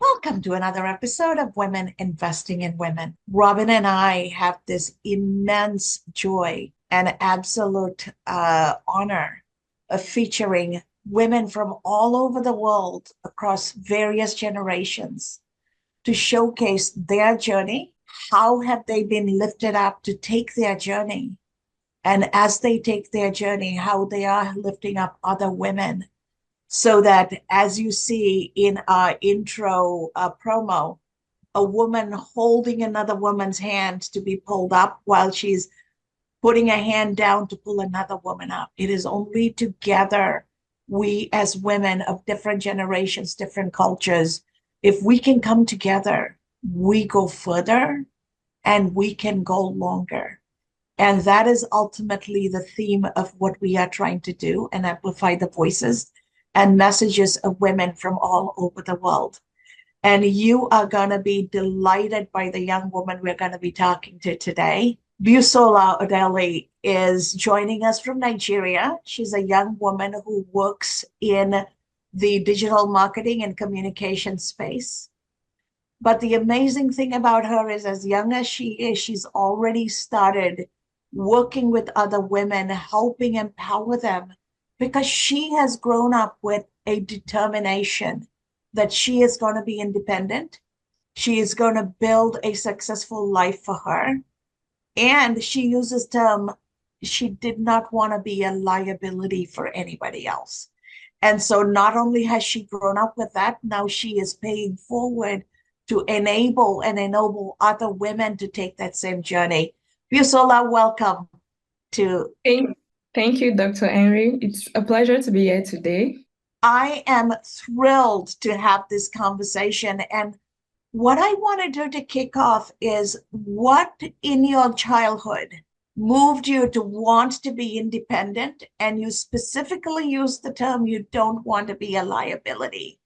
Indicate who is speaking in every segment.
Speaker 1: Welcome to another episode of Women Investing in Women. Robin and I have this immense joy and absolute honor of featuring women from all over the world across various generations to showcase their journey. How have they been lifted up to take their journey? And as they take their journey, how they are lifting up other women so that, as you see in our intro promo, a woman holding another woman's hand to be pulled up while she's putting a hand down to pull another woman up. It is only together, we as women of different generations, different cultures, if we can come together, we go further and we can go longer. And that is ultimately the theme of what we are trying to do and amplify the voices and messages of women from all over the world. And you are going to be delighted by the young woman we're going to be talking to today. Busola Odeli is joining us from Nigeria. She's a young woman who works in the digital marketing and communication space. But the amazing thing about her is, as young as she is, she's already started working with other women, helping empower them, because she has grown up with a determination that she is going to be independent. She is going to build a successful life for her. And she uses term, she did not want to be a liability for anybody else. And so not only has she grown up with that, now she is paying forward to enable and ennoble other women to take that same journey. Busola, welcome to...
Speaker 2: Thank you, Dr. Henry. It's a pleasure to be here today.
Speaker 1: I am thrilled to have this conversation. And what I want to do to kick off is, what in your childhood moved you to want to be independent? And you specifically use the term, you don't want to be a liability.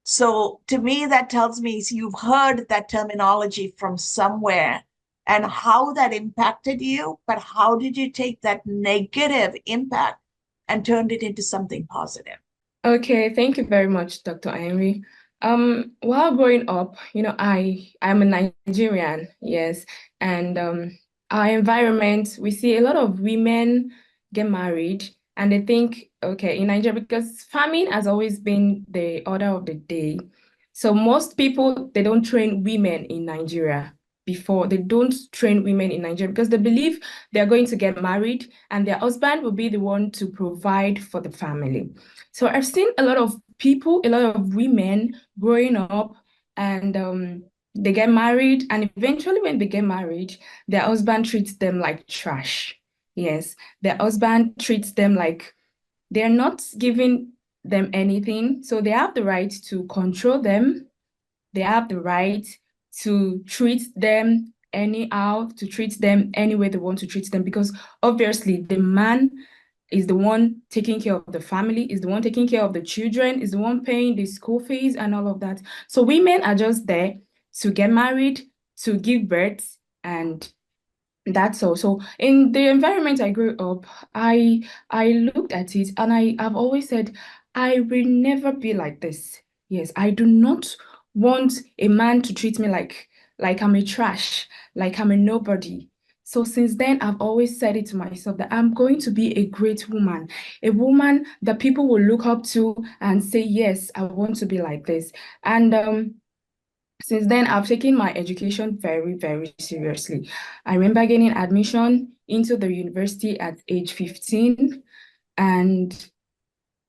Speaker 1: So to me, that tells me you've heard that terminology from somewhere, and how that impacted you, but how did you take that negative impact and turned it into something positive?
Speaker 2: Okay, thank you very much, Dr. Henry. While growing up, I'm a Nigerian, yes, and our environment, we see a lot of women get married, and they think, okay, in Nigeria, because farming has always been the order of the day. So most people, they don't train women in Nigeria. They don't train women in Nigeria because they believe they're going to get married and their husband will be the one to provide for the family. So I've seen a lot of people, a lot of women growing up, and they get married, and eventually when they get married, their husband treats them like trash. Yes, their husband treats them like they're not giving them anything. So they have the right to control them. They have the right to treat them anyhow, to treat them any way they want to treat them, because obviously the man is the one taking care of the family, is the one taking care of the children, is the one paying the school fees and all of that. So women are just there to get married, to give birth, and that's all. So in the environment I grew up, I looked at it and I've always said, I will never be like this. Yes, I do not want a man to treat me like I'm a trash, like I'm a nobody. So since then, I've always said it to myself that I'm going to be a great woman, a woman that people will look up to and say, yes, I want to be like this. And since then, I've taken my education very, very seriously. I remember getting admission into the university at age 15, and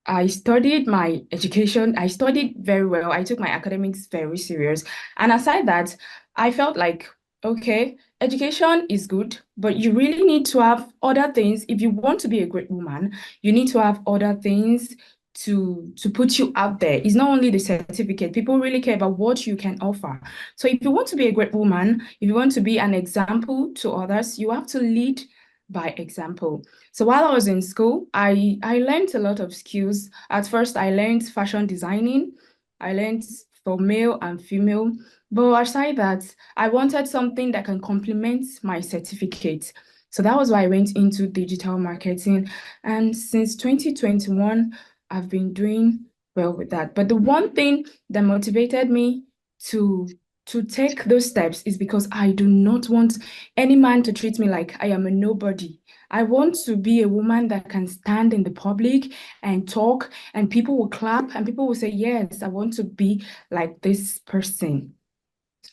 Speaker 2: I studied my education. I studied very well. I took my academics very serious. And aside that, I felt like, okay, education is good, but you really need to have other things. If you want to be a great woman, you need to have other things to put you out there. It's not only the certificate. People really care about what you can offer. So if you want to be a great woman, if you want to be an example to others, you have to lead by example. So while I was in school, I learned a lot of skills. At first, I learned fashion designing. I learned for male and female. But aside that, I wanted something that can complement my certificate. So that was why I went into digital marketing. And since 2021, I've been doing well with that. But the one thing that motivated me to to take those steps is because I do not want any man to treat me like I am a nobody. I want to be a woman that can stand in the public and talk, and people will clap, and people will say, yes, I want to be like this person.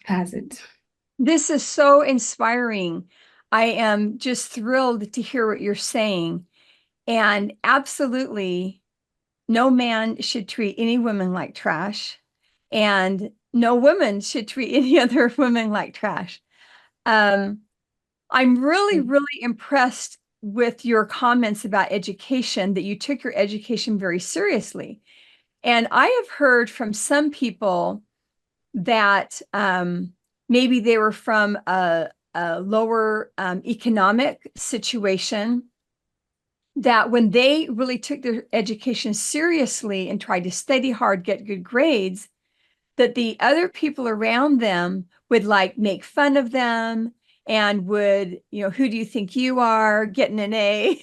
Speaker 2: Has it.
Speaker 3: This is so inspiring. I am just thrilled to hear what you're saying. And absolutely, no man should treat any woman like trash, and no woman should treat any other woman like trash. Um, I'm really, really impressed with your comments about education, that you took your education very seriously. And I have heard from some people that maybe they were from a lower economic situation, that when they really took their education seriously and tried to study hard, get good grades, that the other people around them would like make fun of them and would, who do you think you are getting an A?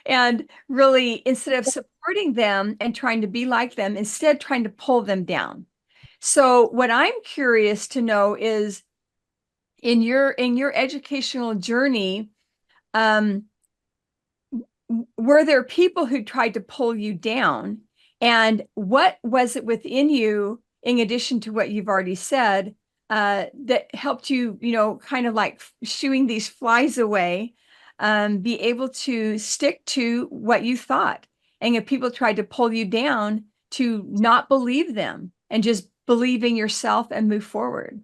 Speaker 3: And really, instead of supporting them and trying to be like them, instead trying to pull them down. So what I'm curious to know is, in your educational journey, um, were there people who tried to pull you down? And what was it within you, in addition to what you've already said, that helped you, kind of like shooing these flies away, be able to stick to what you thought? And if people tried to pull you down, to not believe them and just believe in yourself and move forward.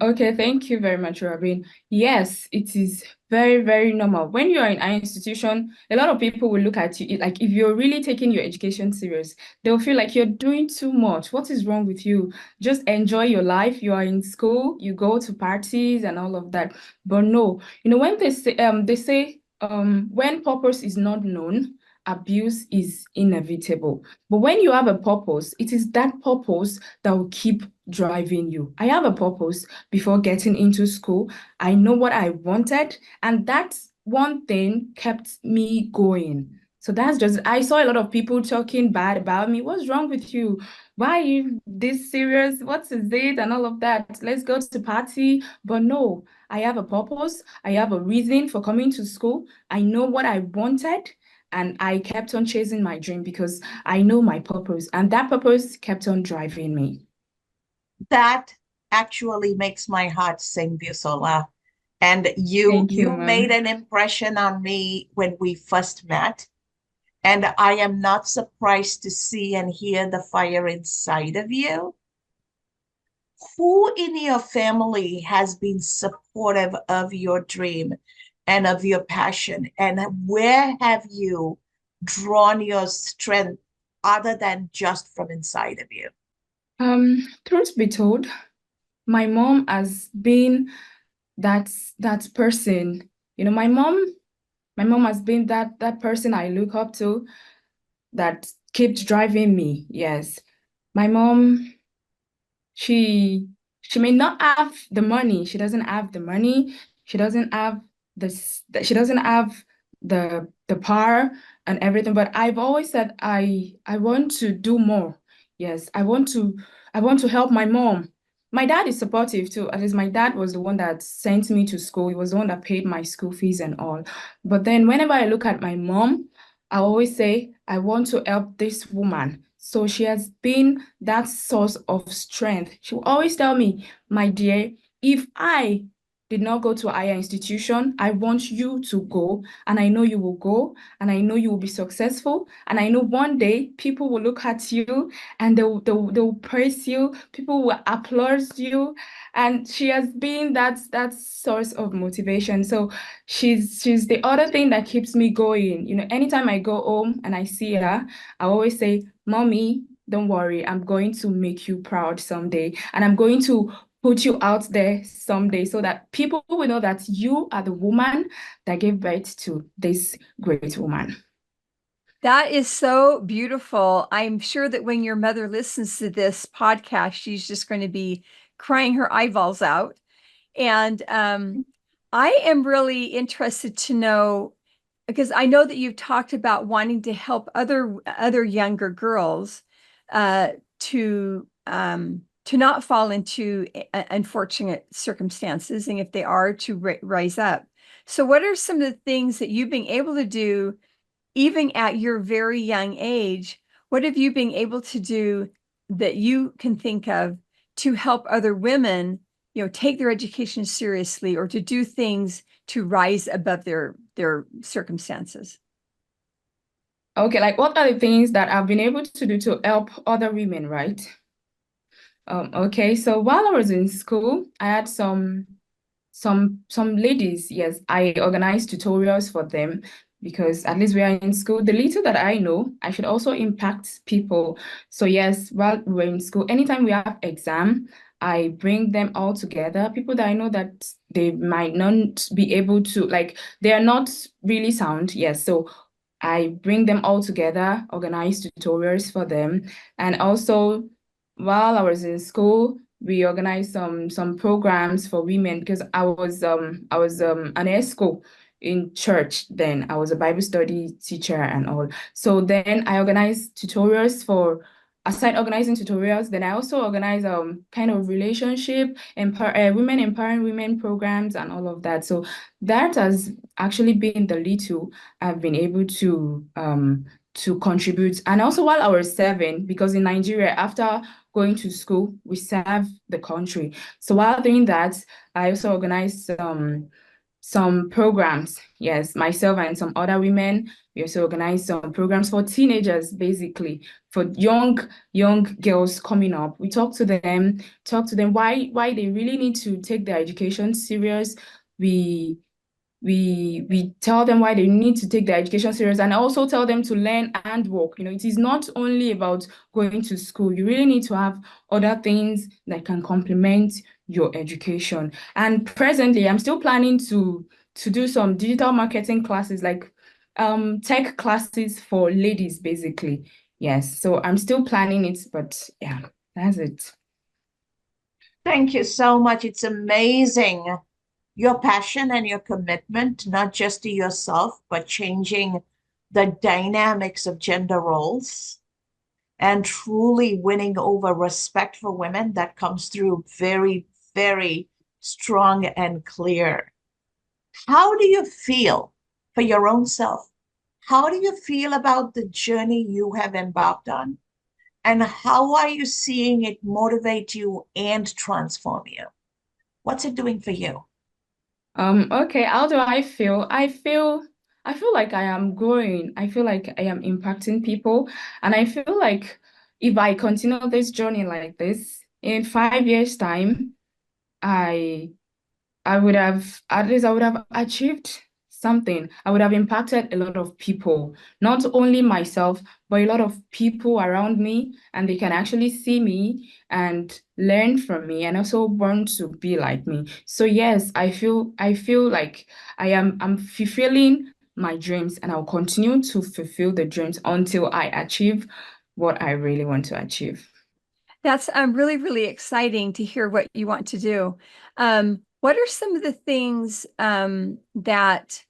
Speaker 2: Okay, thank you very much, Robin. Yes, it is very, very normal. When you're in an institution, a lot of people will look at you like if you're really taking your education serious, they'll feel like you're doing too much. What is wrong with you? Just enjoy your life. You are in school, you go to parties and all of that. But no, when they say when purpose is not known, abuse is inevitable. But when you have a purpose, it is that purpose that will keep driving you. I have a purpose before getting into school. I know what I wanted, and that one thing kept me going. So that's just, I saw a lot of people talking bad about me. What's wrong with you? Why are you this serious? What is it? And all of that. Let's go to party. But no, I have a purpose. I have a reason for coming to school. I know what I wanted. And I kept on chasing my dream because I know my purpose, and that purpose kept on driving me.
Speaker 1: That actually makes my heart sing, Busola. And you
Speaker 2: Thank you,
Speaker 1: you made
Speaker 2: ma'am.
Speaker 1: an impression on me when we first met. And I am not surprised to see and hear the fire inside of you. Who in your family has been supportive of your dream and of your passion? And where have you drawn your strength other than just from inside of you?
Speaker 2: Truth be told, my mom has been that person. My mom has been that person I look up to that keeps driving me. Yes. My mom, she she may not have the money. She doesn't have the money. She doesn't have she doesn't have the power and everything. But I've always said I want to do more. Yes, I want to help my mom. My dad is supportive too. At least my dad was the one that sent me to school. He was the one that paid my school fees and all. But then whenever I look at my mom, I always say, I want to help this woman. So she has been that source of strength. She will always tell me, my dear, if I did not go to a higher institution, I want you to go, and I know you will go, and I know you will be successful, and I know one day people will look at you and they'll praise you, people will applaud you, and she has been that source of motivation. So she's the other thing that keeps me going. Anytime I go home and I see her, I always say, Mommy, don't worry, I'm going to make you proud someday. And I'm going to put you out there someday so that people will know that you are the woman that gave birth to this great woman.
Speaker 3: That is so beautiful. I'm sure that when your mother listens to this podcast, she's just going to be crying her eyeballs out. And I am really interested to know, because I know that you've talked about wanting to help other younger girls to not fall into unfortunate circumstances, and if they are, to rise up. So, what are some of the things that you've been able to do, even at your very young age? What have you been able to do that you can think of to help other women, take their education seriously, or to do things to rise above their circumstances?
Speaker 2: Okay, like what are the things that I've been able to do to help other women, right? Okay, so while I was in school, I had some ladies, yes, I organized tutorials for them because at least we are in school. The little that I know, I should also impact people. So yes, while we're in school, anytime we have exam, I bring them all together. People that I know that they might not be able to, like, they are not really sound. Yes, so I bring them all together, organize tutorials for them, and also while I was in school, we organized some programs for women because I was an ESCO in church then. I was a Bible study teacher and all. So then I organized tutorials for aside organizing tutorials, then I also organize kind of relationship women empowering women programs and all of that. So that has actually been the little I've been able to contribute. And also while I was serving, because in Nigeria, after going to school, we serve the country. So while doing that, I also organized some programs. Yes, myself and some other women. We also organized some programs for teenagers, basically, for young girls coming up. We talk to them why they really need to take their education serious. We we tell them why they need to take their education serious and also tell them to learn and work. It is not only about going to school. You really need to have other things that can complement your education. And presently, I'm still planning to do some digital marketing classes, like tech classes for ladies, basically. Yes, so I'm still planning it, but yeah, that's it.
Speaker 1: Thank you so much. It's amazing your passion and your commitment, not just to yourself, but changing the dynamics of gender roles and truly winning over respect for women that comes through very, very strong and clear. How do you feel for your own self? How do you feel about the journey you have embarked on? And how are you seeing it motivate you and transform you? What's it doing for you?
Speaker 2: Okay, how do I feel? I feel like I am growing. I feel like I am impacting people. And I feel like if I continue this journey like this, in 5 years' time, I I would have, at least I would have achieved something. I would have impacted a lot of people, not only myself, but a lot of people around me, and they can actually see me and learn from me and also want to be like me. So yes, I feel like I'm fulfilling my dreams and I'll continue to fulfill the dreams until I achieve what I really want to achieve.
Speaker 3: That's really, really exciting to hear what you want to do. What are some of the things that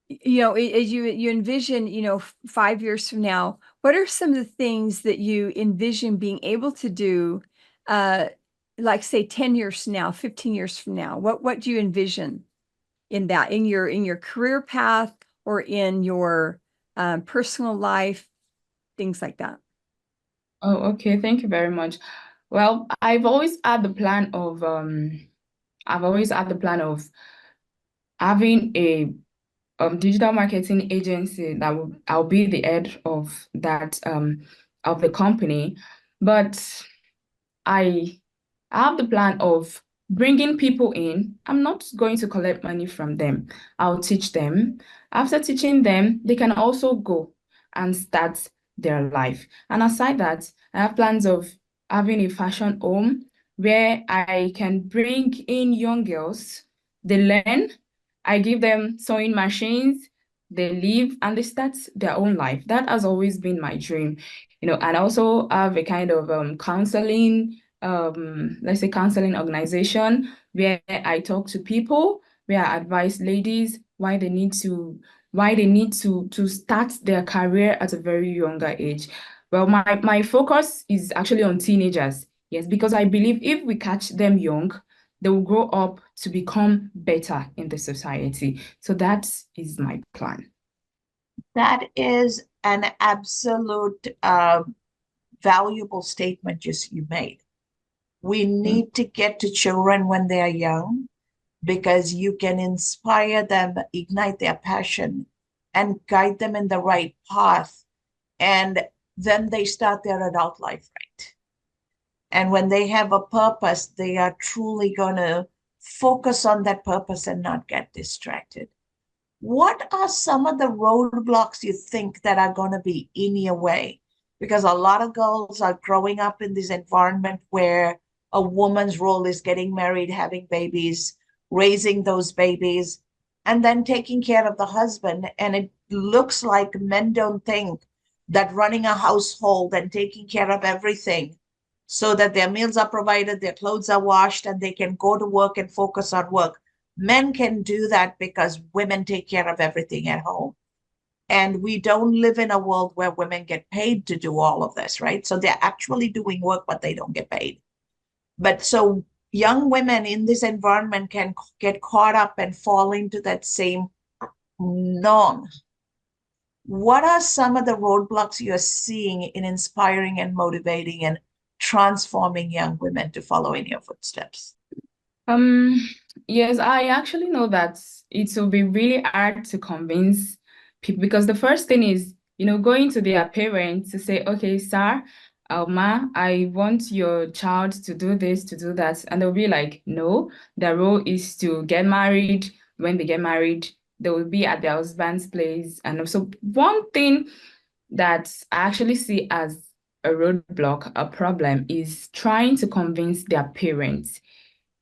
Speaker 3: as you envision, 5 years from now? What are some of the things that you envision being able to do, uh, like say 10 years from now, 15 years from now? What do you envision in that, in your career path or in your personal life, things like that?
Speaker 2: Oh, okay. Thank you very much. Well, I've always had the plan of having a digital marketing agency I'll be the head of that of the company. But I have the plan of bringing people in. I'm not going to collect money from them. I'll teach them. After teaching them, they can also go and start their life. And aside that, I have plans of having a fashion home where I can bring in young girls. They learn. I give them sewing machines. they leave and they start their own life. That has always been my dream, and I also have a kind of counseling, let's say counseling organization where I talk to people, where I advise ladies why they need to start their career at a very younger age. Well, my focus is actually on teenagers. Yes, because I believe if we catch them young, they will grow up to become better in the society. So that is my plan.
Speaker 1: That is an absolute valuable statement you made. We need to get to children when they are young because you can inspire them, ignite their passion, and guide them in the right path. And then they start their adult life right. And when they have a purpose, they are truly going to focus on that purpose and not get distracted. What are some of the roadblocks you think that are going to be in your way? Because a lot of girls are growing up in this environment where a woman's role is getting married, having babies, raising those babies, and then taking care of the husband. And it looks like men don't think that running a household and taking care of everything so that their meals are provided, their clothes are washed, and they can go to work and focus on work. Men can do that because women take care of everything at home. And we don't live in a world where women get paid to do all of this, right? So they're actually doing work, but they don't get paid. But so young women in this environment can get caught up and fall into that same norm. What are some of the roadblocks you're seeing in inspiring and motivating and transforming young women to follow in your footsteps?
Speaker 2: Um, yes, I actually know that it will be really hard to convince people because the first thing is, going to their parents to say, okay, sir, ma, I want your child to do this, to do that. And they'll be like, no, their role is to get married. When they get married, they will be at their husband's place. And also one thing that I actually see as a roadblock, a problem, is trying to convince their parents.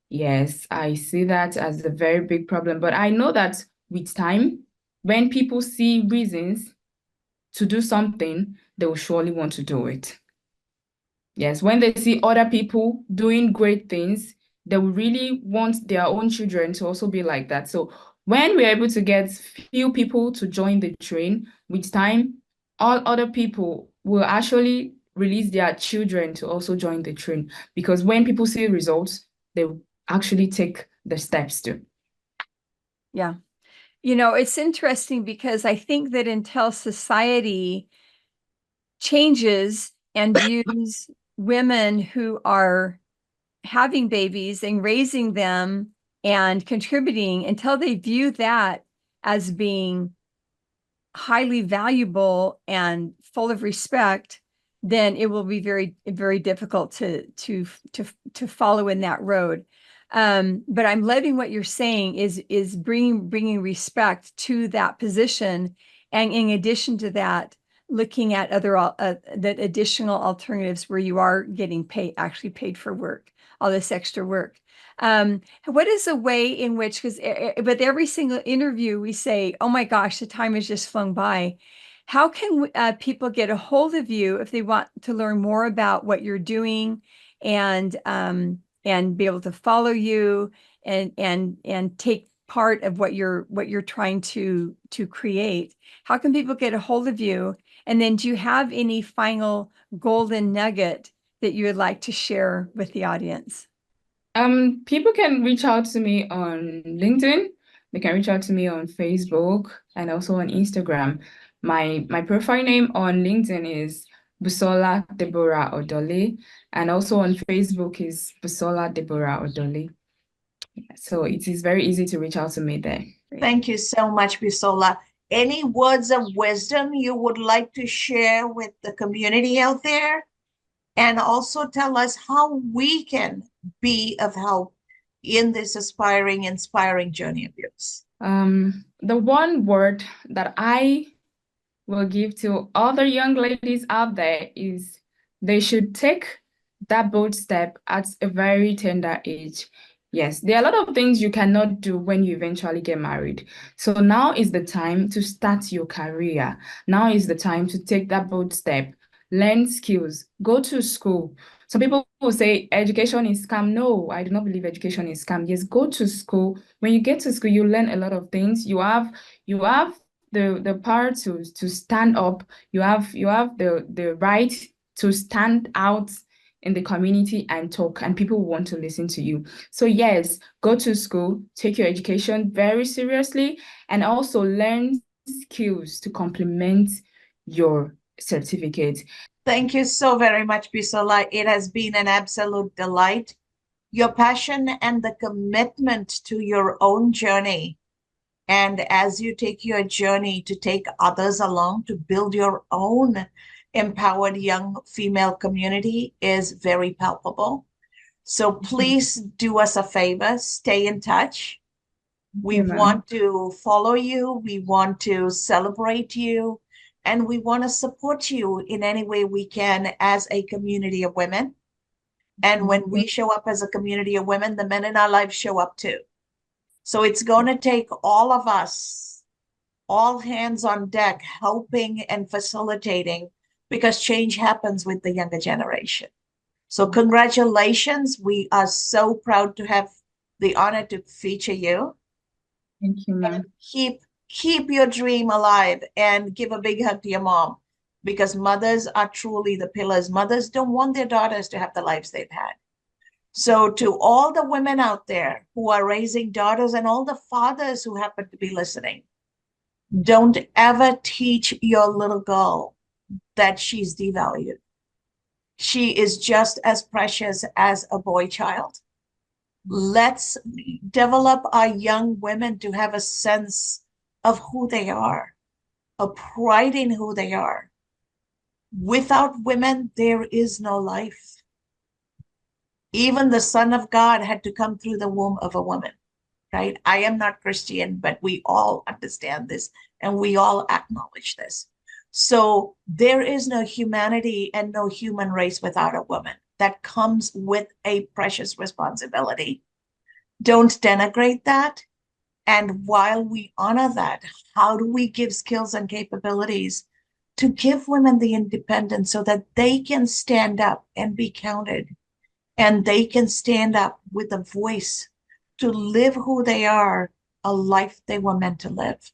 Speaker 2: Yes, I see that as a very big problem. But I know that with time, when people see reasons to do something, they will surely want to do it. Yes, when they see other people doing great things, they will really want their own children to also be like that. So when we're able to get few people to join the train, with time, all other people will actually release their children to also join the train. Because when people see results, they will actually take the steps to.
Speaker 3: Yeah. It's interesting because I think that until society changes and views women who are having babies and raising them and contributing, until they view that as being highly valuable and full of respect, then it will be very, very difficult to follow in that road. But I'm loving what you're saying is bringing respect to that position, and in addition to that, looking at other that additional alternatives where you are getting actually paid for work, all this extra work. What is a way in which, because with every single interview we say, oh my gosh, the time has just flown by. How can people get a hold of you if they want to learn more about what you're doing and be able to follow you and take part of what you're trying to create? How can people get a hold of you? And then do you have any final golden nugget that you would like to share with the audience?
Speaker 2: People can reach out to me on LinkedIn. They can reach out to me on Facebook and also on Instagram. My profile name on LinkedIn is Busola Deborah Odole, and also on Facebook is Busola Deborah Odole. So it is very easy to reach out to me there.
Speaker 1: Thank you so much, Bisola. Any words of wisdom you would like to share with the community out there? And also tell us how we can be of help in this inspiring journey of yours.
Speaker 2: The one word that I will give to other young ladies out there is they should take that bold step at a very tender age. Yes, there are a lot of things you cannot do when you eventually get married. So now is the time to start your career. Now is the time to take that bold step, learn skills, go to school. Some people will say education is scam. No, I do not believe education is scam. Yes, go to school. When you get to school, you learn a lot of things. You have the power to stand up. You have the right to stand out in the community and talk, and people want to listen to you. So yes, go to school, take your education very seriously, and also learn skills to complement your certificate.
Speaker 1: Thank you so very much, Bisola. It has been an absolute delight. Your passion and the commitment to your own journey, and as you take your journey to take others along to build your own empowered young female community, is very palpable. So please do us a favor, stay in touch. We want to follow you, we want to celebrate you, and we want to support you in any way we can as a community of women. And when we show up as a community of women, the men in our lives show up too. So it's going to take all of us, all hands on deck, helping and facilitating, because change happens with the younger generation. So congratulations. We are so proud to have the honor to feature you.
Speaker 2: Thank you, ma'am.
Speaker 1: Keep your dream alive, and give a big hug to your mom, because mothers are truly the pillars. Mothers don't want their daughters to have the lives they've had. So to all the women out there who are raising daughters, and all the fathers who happen to be listening, don't ever teach your little girl that she's devalued. She is just as precious as a boy child. Let's develop our young women to have a sense of who they are, a pride in who they are. Without women, there is no life. Even the Son of God had to come through the womb of a woman, right? I am not Christian, but we all understand this and we all acknowledge this. So there is no humanity and no human race without a woman. That comes with a precious responsibility. Don't denigrate that. And while we honor that, how do we give skills and capabilities to give women the independence so that they can stand up and be counted, and they can stand up with a voice to live who they are, a life they were meant to live?